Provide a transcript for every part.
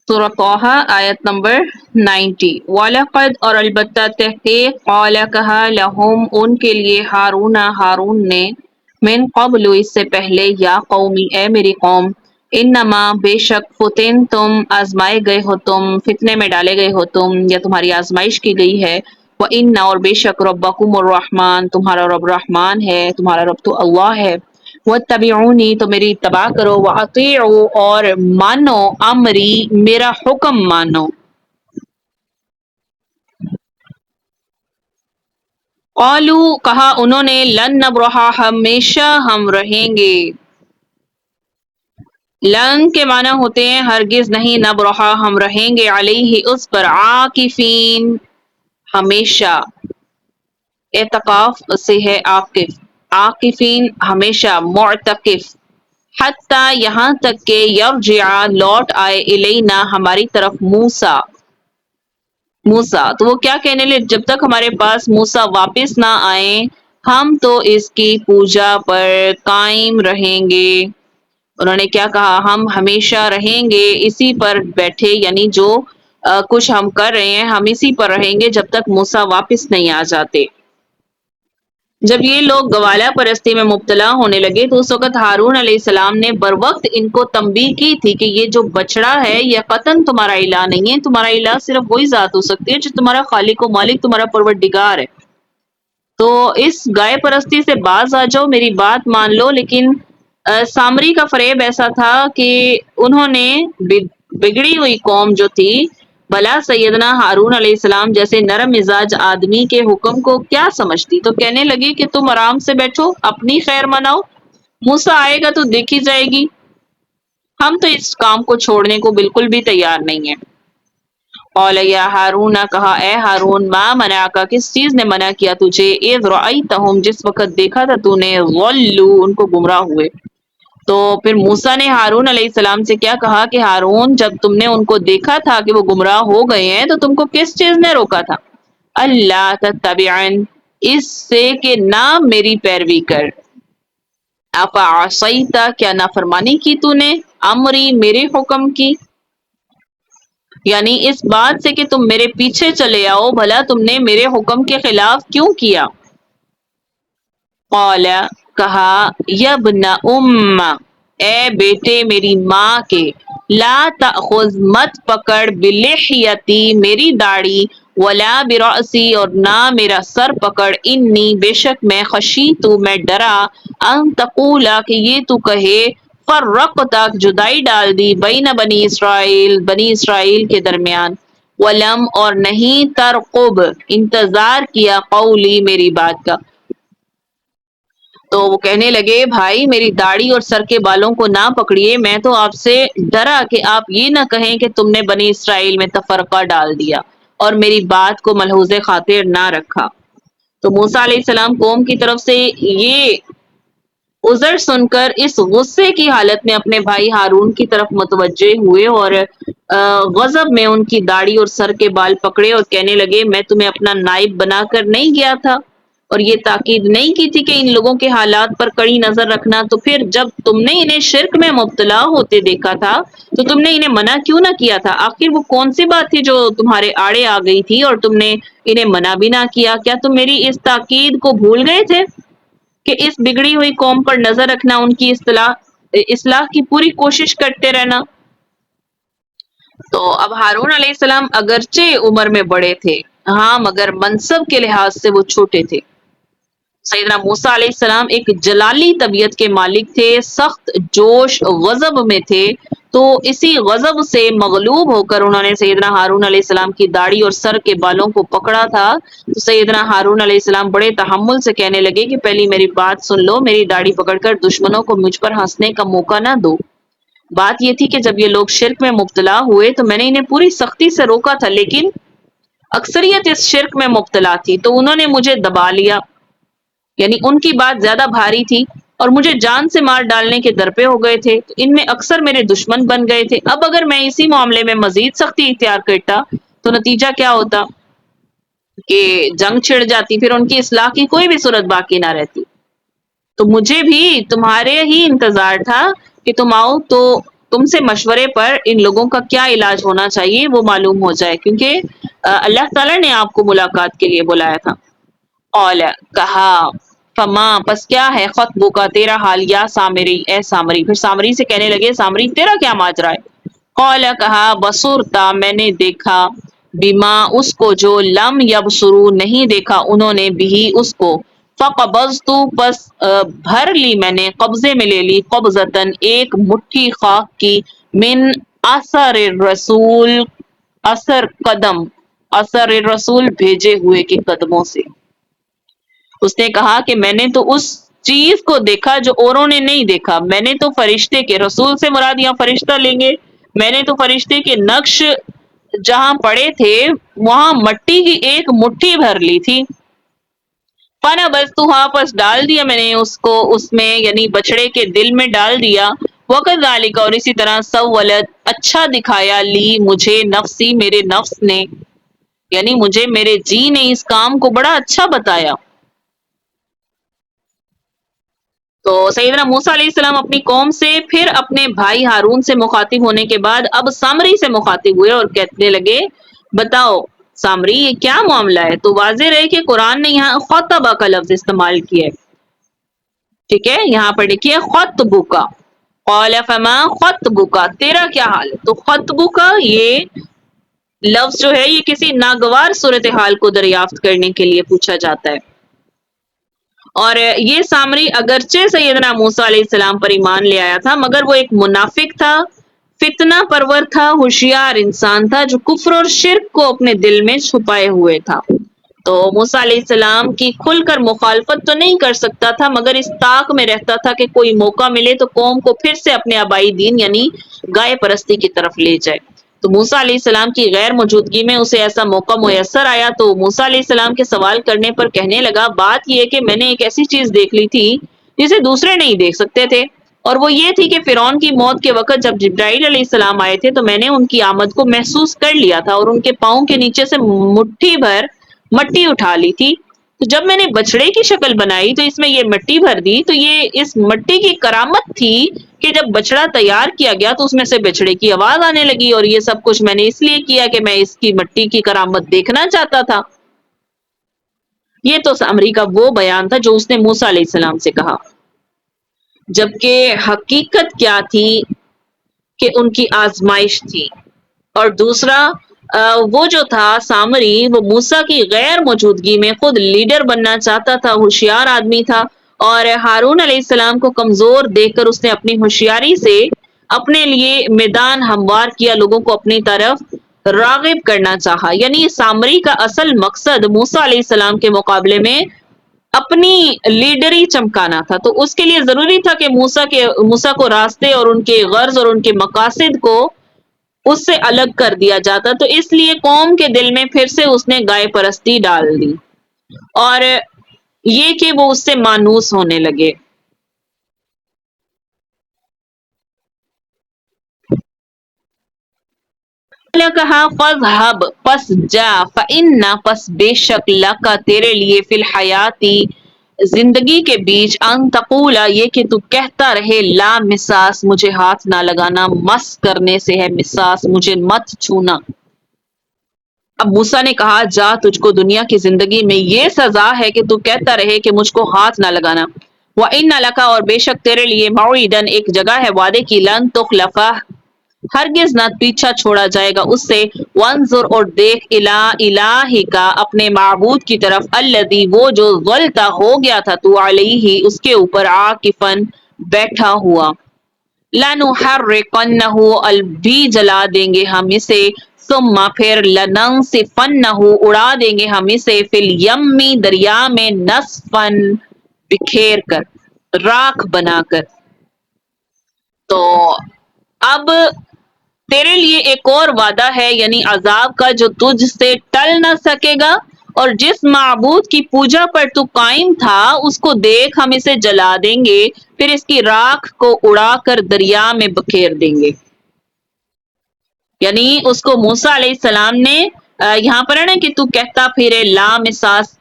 سورہ طٰہٰ آیت نمبر 90۔ وَلَقَدْ اور البتہ تحقیق قَالَ کہا لَهُم ان کے لیے ہارون نے من قبل اس سے پہلے یا قومی اے میری قوم انما بے شک فتن تم آزمائے گئے ہو تم فتنے میں ڈالے گئے ہو تم یا تمہاری آزمائش کی گئی ہے وَإِنَّ اور بے شک ربکم الرحمن تمہارا رب رحمان ہے تمہارا رب تو اللہ ہے واتبعونی تو میری اتباع کرو واطیعوا اور مانو امری میرا حکم مانو قالو کہا انہوں نے لن نبرحا ہمیشہ ہم رہیں گے لن کے معنی ہوتے ہیں ہرگز نہیں نبرحا ہم رہیں گے علیہ اس پر عاکفین ہمیشہ اعتکاف سے ہے عاکفین ہمیشہ معتکف حتیٰ یہاں تک کہ یرجع لوٹ آئے الینا ہماری طرف موسیٰ تو وہ کیا کہنے لگے جب تک ہمارے پاس موسیٰ واپس نہ آئیں ہم تو اس کی پوجا پر قائم رہیں گے انہوں نے کیا کہا ہم ہمیشہ رہیں گے اسی پر بیٹھے یعنی جو کچھ ہم کر رہے ہیں ہم اسی پر رہیں گے جب تک موسیٰ واپس نہیں آ جاتے جب یہ لوگ گوالہ پرستی میں مبتلا ہونے لگے تو اس وقت ہارون علیہ السلام نے بر وقت ان کو تنبیہ کی تھی کہ یہ جو بچڑا ہے یہ قطعاً تمہارا الہ نہیں ہے تمہارا الہ صرف وہی ذات ہو سکتی ہے جو تمہارا خالق و مالک تمہارا پروردگار ہے تو اس گائے پرستی سے باز آ جاؤ میری بات مان لو لیکن سامری کا فریب ایسا تھا کہ انہوں نے بگڑی ہوئی قوم جو تھی بلا سیدنا ہارون علیہ السلام جیسے نرم مزاج آدمی کے حکم کو کیا سمجھتی تو کہنے لگی کہ تم آرام سے بیٹھو اپنی خیر مناؤ موسیٰ آئے گا تو دیکھی جائے گی ہم تو اس کام کو چھوڑنے کو بالکل بھی تیار نہیں ہیں قال یا ہارون کہا اے ہارون ما منعک کس چیز نے منع کیا تجھے اذ رأیتہم جس وقت دیکھا تھا تو نے ضلوا ان کو گمراہ ہوئے تو پھر موسیٰ نے ہارون علیہ السلام سے کیا کہا کہ ہارون جب تم نے ان کو دیکھا تھا کہ وہ گمراہ ہو گئے ہیں تو تم کو کس چیز نے روکا تھا اللہ تتبعن اس سے کہ نہ میری پیروی کر افعصیت کیا نافرمانی کی تو نے امری میرے حکم کی یعنی اس بات سے کہ تم میرے پیچھے چلے آؤ بھلا تم نے میرے حکم کے خلاف کیوں کیا قال کہا یبن ام اے بیٹے میری ماں کے لا تأخذ مت پکڑ بلحیتی میری داڑھی ولا برأسی اور نہ میرا سر پکڑ انی بے شک میں خشیتو میں ڈرا ان تقولا کہ یہ تو کہے فرقت جدائی ڈال دی بین بنی اسرائیل کے درمیان ولم اور نہیں ترقب انتظار کیا قولی میری بات کا تو وہ کہنے لگے بھائی میری داڑھی اور سر کے بالوں کو نہ پکڑیے میں تو آپ سے ڈرا کہ آپ یہ نہ کہیں کہ تم نے بنی اسرائیل میں تفرقہ ڈال دیا اور میری بات کو ملحوظ خاطر نہ رکھا تو موسیٰ علیہ السلام قوم کی طرف سے یہ عذر سن کر اس غصے کی حالت میں اپنے بھائی ہارون کی طرف متوجہ ہوئے اور غضب میں ان کی داڑھی اور سر کے بال پکڑے اور کہنے لگے میں تمہیں اپنا نائب بنا کر نہیں گیا تھا اور یہ تاکید نہیں کی تھی کہ ان لوگوں کے حالات پر کڑی نظر رکھنا تو پھر جب تم نے انہیں شرک میں مبتلا ہوتے دیکھا تھا تو تم نے انہیں منع کیوں نہ کیا تھا آخر وہ کون سی بات تھی جو تمہارے آڑے آ گئی تھی اور تم نے انہیں منع بھی نہ کیا کیا تم میری اس تاکید کو بھول گئے تھے کہ اس بگڑی ہوئی قوم پر نظر رکھنا ان کی اصلاح کی پوری کوشش کرتے رہنا تو اب ہارون علیہ السلام اگرچہ عمر میں بڑے تھے ہاں مگر منصب کے لحاظ سے وہ چھوٹے تھے سیدنا موسیٰ علیہ السلام ایک جلالی طبیعت کے مالک تھے سخت جوش غضب میں تھے تو اسی غضب سے مغلوب ہو کر انہوں نے سیدنا ہارون علیہ السلام کی داڑھی اور سر کے بالوں کو پکڑا تھا تو سیدنا ہارون علیہ السلام بڑے تحمل سے کہنے لگے کہ پہلی میری بات سن لو میری داڑھی پکڑ کر دشمنوں کو مجھ پر ہنسنے کا موقع نہ دو بات یہ تھی کہ جب یہ لوگ شرک میں مبتلا ہوئے تو میں نے انہیں پوری سختی سے روکا تھا لیکن اکثریت اس شرک میں مبتلا تھی تو انہوں نے مجھے دبا لیا یعنی ان کی بات زیادہ بھاری تھی اور مجھے جان سے مار ڈالنے کے درپے ہو گئے تھے تو ان میں اکثر میرے دشمن بن گئے تھے اب اگر میں اسی معاملے میں مزید سختی اختیار کرتا تو نتیجہ کیا ہوتا کہ جنگ چھڑ جاتی پھر ان کی اصلاح کی کوئی بھی صورت باقی نہ رہتی تو مجھے بھی تمہارے ہی انتظار تھا کہ تم آؤ تو تم سے مشورے پر ان لوگوں کا کیا علاج ہونا چاہیے وہ معلوم ہو جائے، کیونکہ اللہ تعالیٰ نے آپ کو ملاقات کے لیے بلایا تھا۔ قال کہا، فما پس کیا ہے، خطبو کا تیرا حال یا سامری اے سامری، پھر سامری سے کہنے لگے سامری تیرا کیا ماجرا ہے؟ قال کہا، بصورتا میں نے دیکھا، بما اس کو جو لم یبصرو نہیں دیکھا انہوں نے، بھی اس کو، فقبضت پس بھر لی میں نے، قبضے میں لے لی، قبضتن ایک مٹھی خاک کی، من اثر الرسول اثر قدم، اثر الرسول بھیجے ہوئے کے قدموں سے۔ اس نے کہا کہ میں نے تو اس چیز کو دیکھا جو اوروں نے نہیں دیکھا، میں نے تو فرشتے کے، رسول سے مراد یہاں فرشتہ لیں گے، میں نے تو فرشتے کے نقش جہاں پڑے تھے وہاں مٹی کی ایک مٹھی بھر لی تھی۔ فنا بس تو پس ڈال دیا میں نے اس کو اس میں، یعنی بچڑے کے دل میں ڈال دیا، وقت ذالک اور اسی طرح سولت اچھا دکھایا، لی مجھے نفسی میرے نفس نے، یعنی مجھے میرے جی نے اس کام کو بڑا اچھا بتایا۔ تو سیدنا موسیٰ علیہ السلام اپنی قوم سے پھر اپنے بھائی ہارون سے مخاطب ہونے کے بعد اب سامری سے مخاطب ہوئے اور کہنے لگے بتاؤ سامری یہ کیا معاملہ ہے؟ تو واضح رہے کہ قرآن نے یہاں خطبہ کا لفظ استعمال کیا ہے، ٹھیک ہے، یہاں پر دیکھیے خطبہ، قال فما خطبہ تیرا کیا حال ہے؟ تو خطبہ یہ لفظ جو ہے یہ کسی ناگوار صورتحال کو دریافت کرنے کے لیے پوچھا جاتا ہے، اور یہ سامری اگرچہ سیدنا موسیٰ علیہ السلام پر ایمان لے آیا تھا مگر وہ ایک منافق تھا، فتنہ پرور تھا، ہوشیار انسان تھا جو کفر اور شرک کو اپنے دل میں چھپائے ہوئے تھا۔ تو موسیٰ علیہ السلام کی کھل کر مخالفت تو نہیں کر سکتا تھا مگر اس طاق میں رہتا تھا کہ کوئی موقع ملے تو قوم کو پھر سے اپنے آبائی دین یعنی گائے پرستی کی طرف لے جائے۔ تو موسیٰ علیہ السلام کی غیر موجودگی میں اسے ایسا موقع میسر آیا تو موسیٰ علیہ السلام کے سوال کرنے پر کہنے لگا بات یہ کہ میں نے ایک ایسی چیز دیکھ لی تھی جسے دوسرے نہیں دیکھ سکتے تھے، اور وہ یہ تھی کہ فرعون کی موت کے وقت جب جبرائیل علیہ السلام آئے تھے تو میں نے ان کی آمد کو محسوس کر لیا تھا اور ان کے پاؤں کے نیچے سے مٹھی بھر مٹی اٹھا لی تھی، تو جب میں نے بچڑے کی شکل بنائی تو اس میں یہ مٹی بھر دی، تو یہ اس مٹی کی کرامت تھی کہ جب بچڑا تیار کیا گیا تو اس میں سے بچڑے کی آواز آنے لگی، اور یہ سب کچھ میں نے اس لیے کیا کہ میں اس کی مٹی کی کرامت دیکھنا چاہتا تھا۔ یہ تو سامری کا وہ بیان تھا جو اس نے موسیٰ علیہ السلام سے کہا، جبکہ حقیقت کیا تھی کہ ان کی آزمائش تھی، اور دوسرا وہ جو تھا سامری وہ موسیٰ کی غیر موجودگی میں خود لیڈر بننا چاہتا تھا، ہوشیار آدمی تھا، اور ہارون علیہ السلام کو کمزور دیکھ کر اس نے اپنی ہوشیاری سے اپنے لیے میدان ہموار کیا، لوگوں کو اپنی طرف راغب کرنا چاہا، یعنی سامری کا اصل مقصد موسیٰ علیہ السلام کے مقابلے میں اپنی لیڈری چمکانا تھا، تو اس کے لیے ضروری تھا کہ موسیٰ کو راستے اور ان کے غرض اور ان کے مقاصد کو اس سے الگ کر دیا جاتا، تو اس لیے قوم کے دل میں پھر سے اس نے گائے پرستی ڈال دی اور یہ کہ وہ اس سے مانوس ہونے لگے۔ اللہ کہا فَاذْهَبْ پس جا، فَإِنَّ پس بے شک لَکَ تیرے لیے فی الحیاتی زندگی کے بیچ، ان تقولا یہ کہ تو کہتا رہے، لا مساس مجھے ہاتھ نہ لگانا، مس کرنے سے ہے مساس مجھے مت چھونا۔ اب موسیٰ نے کہا جا تجھ کو دنیا کی زندگی میں یہ سزا ہے کہ تو کہتا رہے کہ مجھ کو ہاتھ نہ لگانا، وَإِنَّ لَكَ اور بے شک تیرے لیے، موعداً ایک جگہ ہے وعدے کی، لن تخلفہ ہرگز نہ پیچھا چھوڑا جائے گا اس سے، وانظر اور دیکھ، الی الہک اپنے معبود کی طرف، الذی وہ جو ظلت ہو گیا تھا تو علیہ اس کے اوپر، عاکفاً بیٹھا ہوا، لنحرقنہ بھی جلا دیں گے ہم اسے، ثم پھر لننسفنہ اڑا دیں گے ہم اسے، فی الیمی دریا میں، نسفاً بکھیر کر، راکھ بنا کر۔ تو اب تیرے لیے ایک اور وعدہ ہے، یعنی عذاب کا جو تجھ سے ٹل نہ سکے گا، اور جس معبود کی پوجا پر تو قائم تھا اس کو دیکھ ہم اسے جلا دیں گے، پھر اس کی راکھ کو اڑا کر دریا میں بکھیر دیں گے۔ یعنی اس کو موسیٰ علیہ السلام نے یہاں پر ہے نا کہ تو کہتا پھرے لا مساس،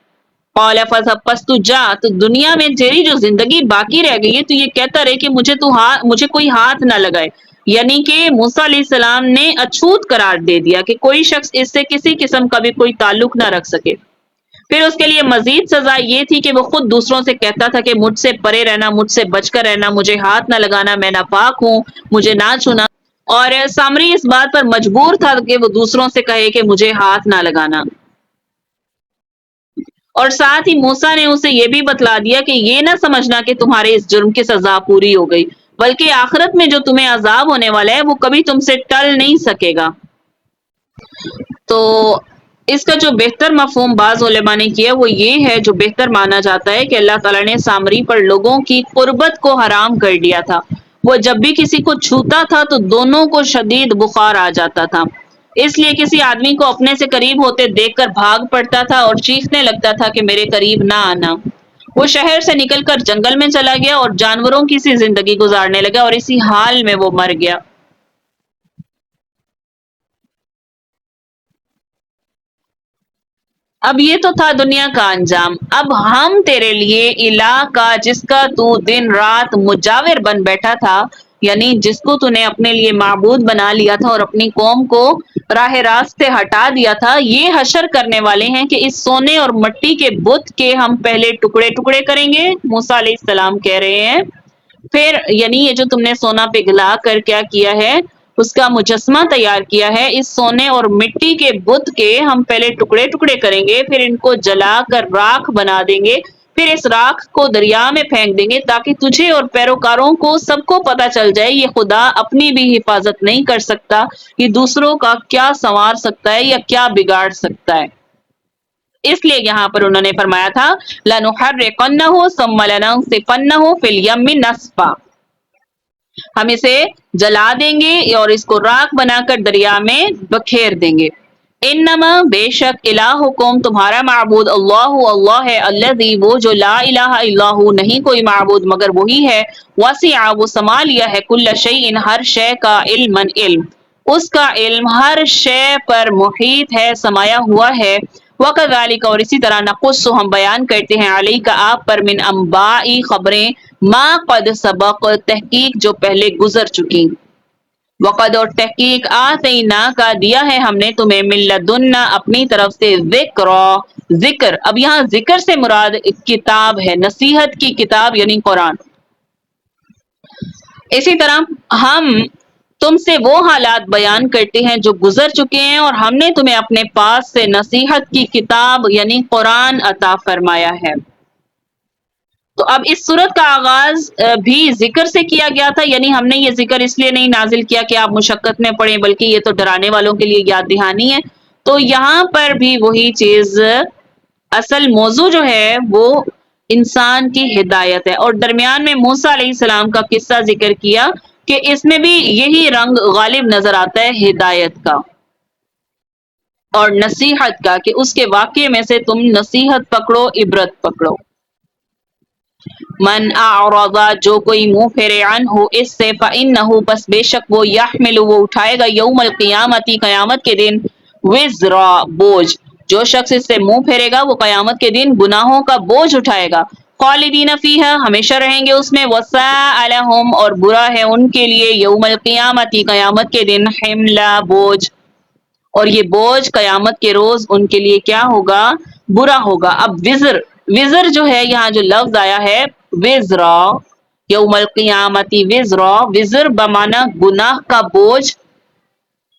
قال فذهب پس تو جا، تو دنیا میں تیری جو زندگی باقی رہ گئی ہے تو یہ کہتا رہے کہ مجھے کوئی ہاتھ نہ لگائے، یعنی کہ موسیٰ علیہ السلام نے اچھوت قرار دے دیا کہ کوئی شخص اس سے کسی قسم کا بھی کوئی تعلق نہ رکھ سکے۔ پھر اس کے لیے مزید سزا یہ تھی کہ وہ خود دوسروں سے کہتا تھا کہ مجھ سے پرے رہنا، مجھ سے بچ کر رہنا، مجھے ہاتھ نہ لگانا، میں ناپاک ہوں، مجھے نہ چھونا۔ اور سامری اس بات پر مجبور تھا کہ وہ دوسروں سے کہے کہ مجھے ہاتھ نہ لگانا۔ اور ساتھ ہی موسیٰ نے اسے یہ بھی بتلا دیا کہ یہ نہ سمجھنا کہ تمہارے اس جرم کی سزا پوری ہو گئی، بلکہ آخرت میں جو تمہیں عذاب ہونے والا ہے وہ کبھی تم سے ٹل نہیں سکے گا۔ تو اس کا جو بہتر مفہوم بعض علماء نے کیا وہ یہ ہے، جو بہتر مانا جاتا ہے کہ اللہ تعالیٰ نے سامری پر لوگوں کی قربت کو حرام کر دیا تھا۔ وہ جب بھی کسی کو چھوتا تھا تو دونوں کو شدید بخار آ جاتا تھا، اس لیے کسی آدمی کو اپنے سے قریب ہوتے دیکھ کر بھاگ پڑتا تھا اور چیخنے لگتا تھا کہ میرے قریب نہ آنا۔ وہ شہر سے نکل کر جنگل میں چلا گیا اور جانوروں کی سی زندگی گزارنے لگا اور اسی حال میں وہ مر گیا۔ اب یہ تو تھا دنیا کا انجام، اب ہم تیرے لیے الہ کا جس کا تو دن رات مجاور بن بیٹھا تھا، یعنی جس کو تو نے اپنے لیے معبود بنا لیا تھا اور اپنی قوم کو راہ راست سے ہٹا دیا تھا، یہ حشر کرنے والے ہیں کہ اس سونے اور مٹی کے بت کے ہم پہلے ٹکڑے ٹکڑے کریں گے۔ موسیٰ علیہ السلام کہہ رہے ہیں پھر یعنی یہ جو تم نے سونا پگھلا کر کیا کیا ہے، اس کا مجسمہ تیار کیا ہے، اس سونے اور مٹی کے بت کے ہم پہلے ٹکڑے ٹکڑے کریں گے، پھر ان کو جلا کر راکھ بنا دیں گے، پھر اس راکھ کو دریا میں پھینک دیں گے تاکہ تجھے اور پیروکاروں کو سب کو پتہ چل جائے یہ خدا اپنی بھی حفاظت نہیں کر سکتا، یہ دوسروں کا کیا سنوار سکتا ہے یا کیا بگاڑ سکتا ہے۔ اس لیے یہاں پر انہوں نے فرمایا تھا لَنُحَرِّقَنَّهُ ثُمَّ لَنَنسِفَنَّهُ فِي الْيَمِّ نَسْفًا، ہم اسے جلا دیں گے اور اس کو راکھ بنا کر دریا میں بکھیر دیں گے۔ انما بے شک الہکم تمہارا معبود اللہ اللہ ہے، الذی وہ جو لا الہ الا ہو نہیں کوئی معبود مگر وہی ہے، وسع وہ سما لیا ہے کل شیء ہر شے کا علما علم، اس کا علم ہر شے پر محیط ہے، سمایا ہوا ہے۔ وَكَذَلِكَ اور اسی طرح نقص ہم بیان کرتے ہیں علیک آپ پر من انباء خبریں ما قد سبق تحقیق جو پہلے گزر چکی، وقد اور تحقیق آتینا کا دیا ہے ہم نے تمہیں من لدنا اپنی طرف سے ذکر، اب یہاں ذکر سے مراد کتاب ہے، نصیحت کی کتاب یعنی قرآن۔ اسی طرح ہم تم سے وہ حالات بیان کرتے ہیں جو گزر چکے ہیں اور ہم نے تمہیں اپنے پاس سے نصیحت کی کتاب یعنی قرآن عطا فرمایا ہے۔ تو اب اس صورت کا آغاز بھی ذکر سے کیا گیا تھا، یعنی ہم نے یہ ذکر اس لیے نہیں نازل کیا کہ آپ مشقت میں پڑیں، بلکہ یہ تو ڈرانے والوں کے لیے یاد دہانی ہے۔ تو یہاں پر بھی وہی چیز، اصل موضوع جو ہے وہ انسان کی ہدایت ہے، اور درمیان میں موسیٰ علیہ السلام کا قصہ ذکر کیا کہ اس میں بھی یہی رنگ غالب نظر آتا ہے ہدایت کا اور نصیحت کا، کہ اس کے واقعے میں سے تم نصیحت پکڑو، عبرت پکڑو۔ من اعرض جو کوئی منہ پھیرے عنہ اس سے فإنہ پس بے شک وہ یحمل وہ اٹھائے گا یوم القیامتی قیامت کے دن وزرا بوجھ، جو شخص اس سے منہ پھیرے گا وہ قیامت کے دن گناہوں کا بوجھ اٹھائے گا، خالدین فیہا ہمیشہ رہیں گے اس میں، وساء لہم اور برا ہے ان کے لیے یوم القیامتی قیامت کے دن حملا بوجھ، اور یہ بوجھ قیامت کے روز ان کے لیے کیا ہوگا؟ برا ہوگا۔ اب وزر جو ہے یہاں جو لفظ آیا ہے وزرا یوم القیامتی وزرا، وزر بمانا گناہ کا بوجھ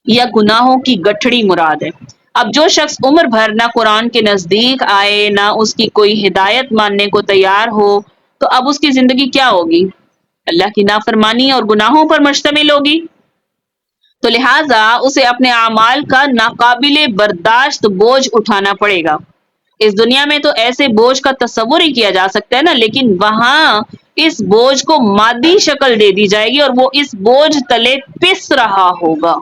یا گناہوں کی گٹھڑی مراد ہے۔ اب جو شخص عمر بھر نہ قرآن کے نزدیک آئے، نہ اس کی کوئی ہدایت ماننے کو تیار ہو، تو اب اس کی زندگی کیا ہوگی؟ اللہ کی نافرمانی اور گناہوں پر مشتمل ہوگی۔ تو لہٰذا اسے اپنے اعمال کا ناقابل برداشت بوجھ اٹھانا پڑے گا۔ اس دنیا میں تو ایسے بوجھ کا تصور ہی کیا جا سکتا ہے نا، لیکن وہاں اس بوجھ کو مادی شکل دے دی جائے گی اور وہ اس بوجھ تلے پس رہا ہوگا۔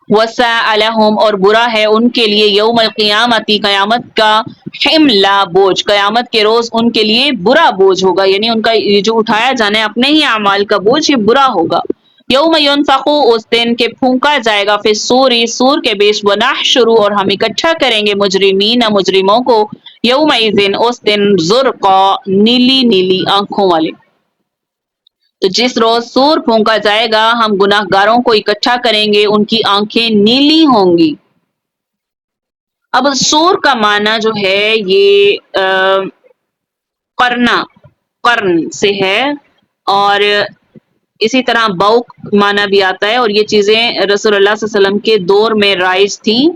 وَسَاءَ لَهُمْ اور برا ہے ان کے لیے یوم القیامتی قیامت کا حملا بوجھ، قیامت کے روز ان کے لیے برا بوجھ ہوگا، یعنی ان کا یہ جو اٹھایا جانا ہے اپنے ہی اعمال کا بوجھ، یہ برا ہوگا۔ یوم ينفخ اس دن کے پھونکا جائے گا پھر سور کے بیچ، ونحشر اور ہم اکٹھا کریں گے مجرمین مجرموں کو یومئذ اس دن زرقا نیلی نیلی آنکھوں والے۔ تو جس روز سور پھونکا جائے گا ہم گناہگاروں کو اکٹھا کریں گے، ان کی آنکھیں نیلی ہوں گی۔ اب سور کا معنی جو ہے یہ قرنا، قرن سے ہے، اور اسی طرح بوق معنی بھی آتا ہے، اور یہ چیزیں رسول اللہ صلی اللہ علیہ وسلم کے دور میں رائج تھیں۔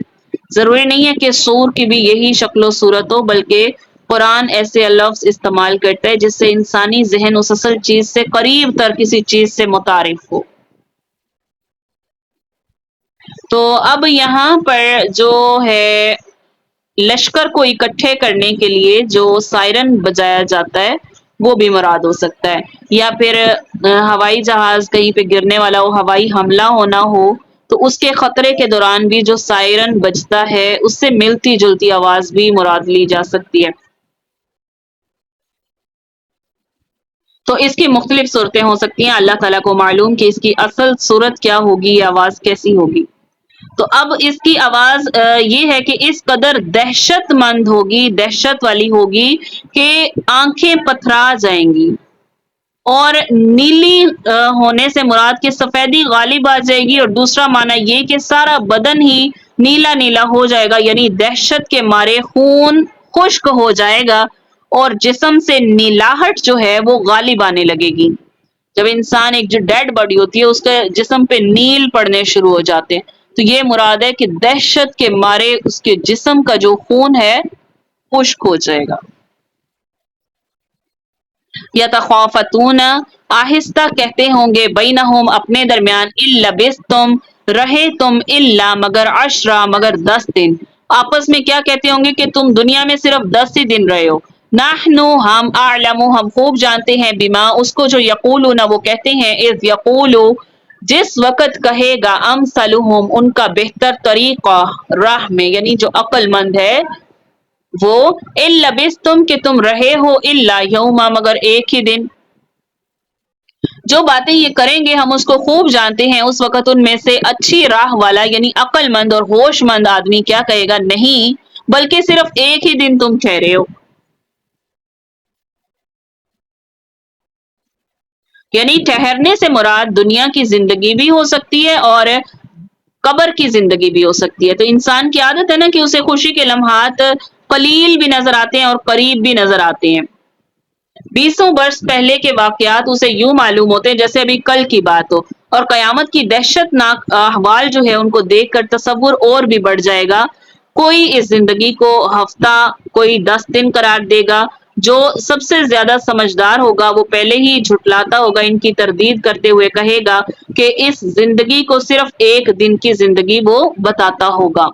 ضروری نہیں ہے کہ سور کی بھی یہی شکل و صورت ہو، بلکہ قرآن ایسے لفظ استعمال کرتا ہے جس سے انسانی ذہن اس اصل چیز سے قریب تر کسی چیز سے متعارف ہو۔ تو اب یہاں پر جو ہے لشکر کو اکٹھے کرنے کے لیے جو سائرن بجایا جاتا ہے وہ بھی مراد ہو سکتا ہے، یا پھر ہوائی جہاز کہیں پہ گرنے والا ہو، ہوائی حملہ ہونا ہو، تو اس کے خطرے کے دوران بھی جو سائرن بجتا ہے اس سے ملتی جلتی آواز بھی مراد لی جا سکتی ہے۔ تو اس کی مختلف صورتیں ہو سکتی ہیں، اللہ تعالیٰ کو معلوم کہ اس کی اصل صورت کیا ہوگی، یہ آواز کیسی ہوگی۔ تو اب اس کی آواز یہ ہے کہ اس قدر دہشت مند ہوگی، دہشت والی ہوگی کہ آنکھیں پتھرا جائیں گی، اور نیلی ہونے سے مراد کہ سفیدی غالب آ جائے گی، اور دوسرا معنی یہ کہ سارا بدن ہی نیلا نیلا ہو جائے گا، یعنی دہشت کے مارے خون خشک ہو جائے گا، اور جسم سے نیلاہٹ جو ہے وہ غالب آنے لگے گی۔ جب انسان ایک جو ڈیڈ باڈی ہوتی ہے اس کے جسم پہ نیل پڑنے شروع ہو جاتے ہیں، تو یہ مراد ہے کہ دہشت کے مارے اس کے جسم کا جو خون ہے خشک ہو جائے گا۔ یتخافتون، آہستہ کہتے ہوں گے، بینہم اپنے درمیان، ان لبثتم، رہے تم، الا مگر، عشرا مگر 10 دن، آپس میں کیا کہتے ہوں گے کہ تم دنیا میں صرف 10 ہی دن رہے ہو۔ نحنو، ہم، اعلم، ہم خوب جانتے ہیں، بما، اس کو جو یقولون وہ کہتے ہیں، اذ یقولو، جس وقت کہے گا، امثلہم، ان کا بہتر طریقہ راہ میں، یعنی جو عقل مند ہے وہ، ان لبثتم، کہ تم رہے ہو، الا یوما، مگر ایک ہی دن۔ جو باتیں یہ کریں گے ہم اس کو خوب جانتے ہیں، اس وقت ان میں سے اچھی راہ والا یعنی عقل مند اور ہوش مند آدمی کیا کہے گا، نہیں بلکہ صرف ایک ہی دن تم ٹھہرے ہو۔ یعنی ٹھہرنے سے مراد دنیا کی زندگی بھی ہو سکتی ہے اور قبر کی زندگی بھی ہو سکتی ہے۔ تو انسان کی عادت ہے نا کہ اسے خوشی کے لمحات قلیل بھی نظر آتے ہیں اور قریب بھی نظر آتے ہیں۔ 20 برس پہلے کے واقعات اسے یوں معلوم ہوتے ہیں جیسے ابھی کل کی بات ہو، اور قیامت کی دہشت ناک احوال جو ہے ان کو دیکھ کر تصور اور بھی بڑھ جائے گا۔ کوئی اس زندگی کو ہفتہ، کوئی 10 دن قرار دے گا۔ جو سب سے زیادہ سمجھدار ہوگا وہ پہلے ہی جھٹلاتا ہوگا، ان کی تردید کرتے ہوئے کہے گا کہ اس زندگی کو صرف ایک دن کی زندگی وہ بتاتا ہوگا۔